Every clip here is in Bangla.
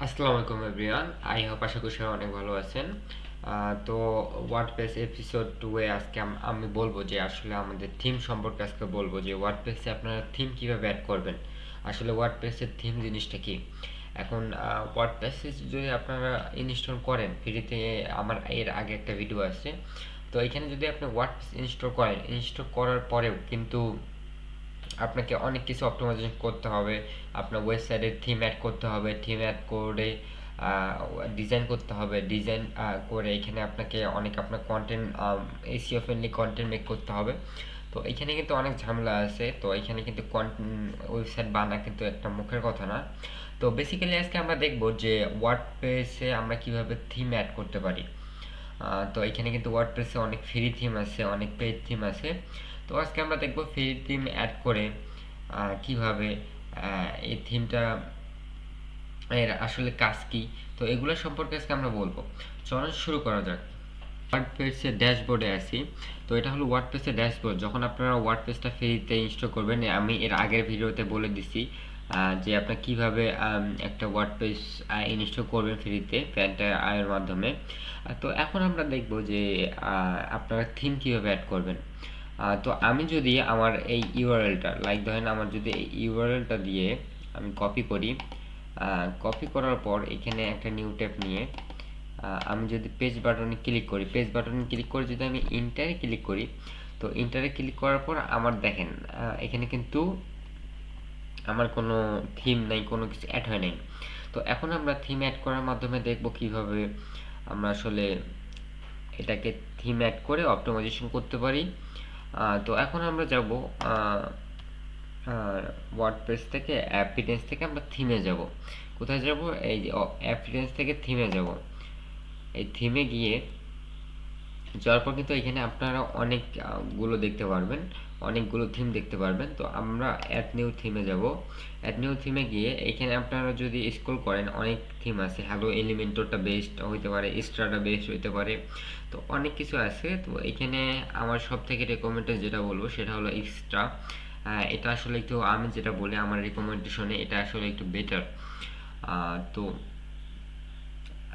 আসসালামু আলাইকুম এভরিওয়ান, আই হোপ আশা করি সবাই অনেক ভালো আছেন। তো ওয়ার্ডপ্রেস এপিসোড 2 এ আজকে আমি বলবো যে আসলে আমাদের থিম সম্পর্কে আজকে বলবো যে ওয়ার্ডপ্রেসে আপনারা থিম কিভাবে অ্যাড করবেন। আসলে ওয়ার্ডপ্রেসের থিম জিনিসটা কি। এখন ওয়ার্ডপ্রেসে যদি আপনারা ইনস্টল করেন ফ্রিতে, আমার এর আগে একটা ভিডিও আছে। তো এখানে যদি আপনি ওয়ার্ডপ্রেস ইনস্টল করেন, ইনস্টল করার পরেও কিন্তু আপনাকে অনেক কিছু অপটিমাইজেশন করতে হবে। আপনার ওয়েবসাইটের থিম অ্যাড করতে হবে, থিম অ্যাড করে ডিজাইন করতে হবে, ডিজাইন করে এখানে আপনাকে আপনার content, SEO friendly content make করতে হবে। তো এখানে কিন্তু অনেক ঝামেলা আছে। তো এখানে কিন্তু ওয়েবসাইট বানা কিন্তু একটা মুখের কথা না। তো বেসিক্যালি আজকে আমরা দেখব যে ওয়ার্ডপ্রেসে আমরা কিভাবে থিম অ্যাড করতে পারি। তো এখানে কিন্তু ওয়ার্ডপ্রেসে অনেক ফ্রি থিম আছে, অনেক পেইড থিম আছে। তো আজকে আমরা দেখব ফ্রি থিম অ্যাড করে কিভাবে এই থিমটা এর আসলে কাজ কি। তো এগুলো সম্পর্কে আজকে আমরা বলবো। চলুন শুরু করা যাক। ওয়ার্ডপ্রেসের ড্যাশবোর্ডে আছি। তো এটা হলো ওয়ার্ডপ্রেসের ড্যাশবোর্ড। যখন আপনারা ওয়ার্ডপ্রেসটা ফ্রিতে ইনস্টল করবেন, আমি এর আগের ভিডিওতে বলে দিছি যে আপনার কিভাবে একটা ওয়ার্ডপ্রেস ইনস্টল করবেন ফ্রিতে প্যান্টা এর মাধ্যমে। তো এখন আমরা দেখব যে আপনারা থিম কিভাবে অ্যাড করবেন। তো আমি যদি আমার এই ইউআরএলটা, লাইক ধরেন আমার যদি এই ইউআরএলটা দিয়ে আমি কপি করি, কপি করার পর এখানে একটা নিউ ট্যাব নিয়ে আমি যদি পেজ বাটনে ক্লিক করি, পেজ বাটনে ক্লিক করে যদি আমি ইন্টারে ক্লিক করি, তো ইন্টারে ক্লিক করার পর আমার দেখেন এখানে কিন্তু আমার কোনো থিম নাই, কোনো কিছু অ্যাড হয় নাই। তো এখন আমরা থিম অ্যাড করার মাধ্যমে দেখব কিভাবে আমরা আসলে এটাকে থিম অ্যাড করে অপটিমাইজেশন করতে পারি। তো এখন আমরা যাব ওয়ার্ডপ্রেস থেকে, অ্যাপিডেন্স থেকে আমরা থিমে যাব। কোথায় যাব? এই যে অ্যাপিডেন্স থেকে থিমে যাব। এই থিমে গিয়ে যাওয়ার পর কিন্তু এখানে আপনারা অনেক গুলো দেখতে পারবেন, অনেকগুলো থিম দেখতে পারবেন। তো আমরা অ্যাড নিউ থিমে যাব। অ্যাড নিউ থিমে গিয়ে এখানে আপনারা যদি স্ক্রল করেন, অনেক থিম আছে। হ্যালো এলিমেন্টরটা বেস্ট হইতে পারে, স্ট্রাটা বেস্ট হইতে পারে। তো অনেক কিছু আছে। তো এখানে আমার সব থেকে রেকমেন্ডেড যেটা বলবো সেটা হলো এক্সট্রা। এটা আসলে একটু, আমি যেটা বলি আমার রিকমেন্ডেশনে, এটা আসলে একটু বেটার। তো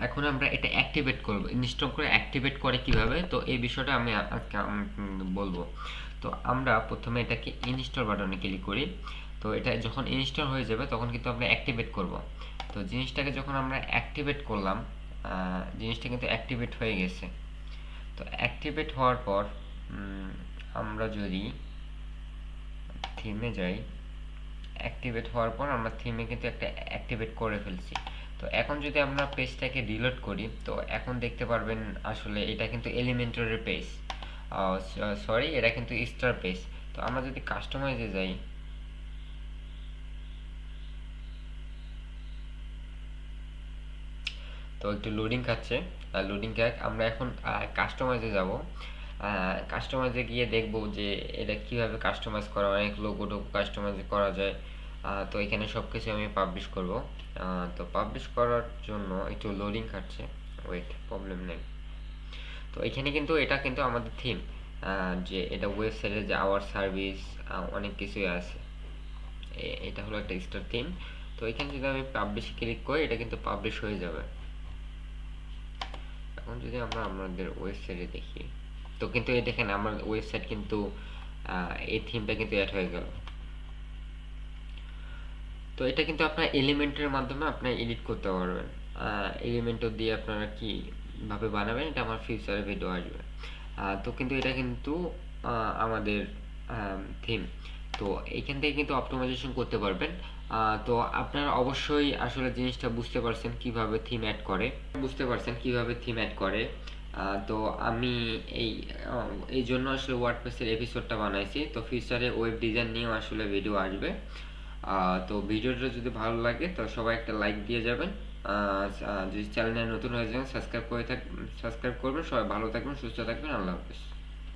এখন আমরা এটা অ্যাক্টিভেট করব, ইনস্টল করে অ্যাক্টিভেট করে কিভাবে, তো এই বিষয়টা আমি আজকে বলবো। তো আমরা প্রথমে এটাকে ইনস্টল বাটনে ক্লিক করি। তো এটা যখন ইনস্টল হয়ে যাবে তখন কিন্তু আমরা অ্যাক্টিভেট করব। তো জিনিসটাকে যখন আমরা অ্যাক্টিভেট করলাম, জিনিসটা কিন্তু অ্যাক্টিভেট হয়ে গেছে। তো অ্যাক্টিভেট হওয়ার পর আমরা যদি থিমে যাই, অ্যাক্টিভেট হওয়ার পর আমরা থিমে কিন্তু একটা অ্যাক্টিভেট করে ফেলছি। তো এখন যদি আমরা পেজটাকে রিলোড করি, তো এখন দেখতে পারবেন আসলে এটা কিন্তু এলিমেন্টরের পেজ, সরি এটা কিন্তু স্টার পেজ। তো আমরা যদি কাস্টমাইজে যাই, তো একটু লোডিং খাচ্ছে, লোডিং খাক। আমরা এখন কাস্টমাইজে যাব। কাস্টমাইজে গিয়ে দেখব যে এটা কিভাবে কাস্টমাইজ করা, অনেক লোগো টোগো কাস্টমাইজ করা যায়। তো এখানে সব কিছু আমি পাবলিশ করব। তো পাবলিশ করার জন্য একটু লোডিং খাচ্ছে, ওয়েট, প্রবলেম নেই। তো এখানে কিন্তু এটা কিন্তু আমাদের থিম, যে এটা ওয়েবসাইটে যে আওয়ার সার্ভিস অনেক কিছুই আছে। এটা হলো একটা স্টার থিম। তো এখানে যদি আমি পাবলিশ ক্লিক করি, এটা কিন্তু পাবলিশ হয়ে যাবে। এখন যদি আমরা আমাদের ওয়েবসাইটে দেখি, তো কিন্তু এই দেখেন আমার ওয়েবসাইট কিন্তু এই থিমটা কিন্তু অ্যাড হয়ে গেল। তো এটা কিন্তু আপনার এলিমেন্টের মাধ্যমে আপনার এডিট করতে পারবেন। এলিমেন্টও দিয়ে আপনারা কীভাবে বানাবেন এটা আমার ফিউচারে ভিডিও আসবে। তো কিন্তু এটা কিন্তু আমাদের থিম। তো এইখান থেকে কিন্তু অপটিমাইজেশন করতে পারবেন। তো আপনারা অবশ্যই আসলে জিনিসটা বুঝতে পারছেন কিভাবে থিম অ্যাড করে, তো আমি এই এই জন্য আসলে ওয়ার্ডপ্রেসের এপিসোডটা বানাইছি। তো ফিউচারে ওয়েব ডিজাইন নিয়েও আসলে ভিডিও আসবে। তো ভিডিওটা যদি ভালো লাগে তো সবাই একটা লাইক দিয়ে যাবেন। যদি চ্যানেলে নতুন হয়ে যান সাবস্ক্রাইব করবেন। সবাই ভালো থাকবেন, সুস্থ থাকবেন। আল্লাহ হাফেজ।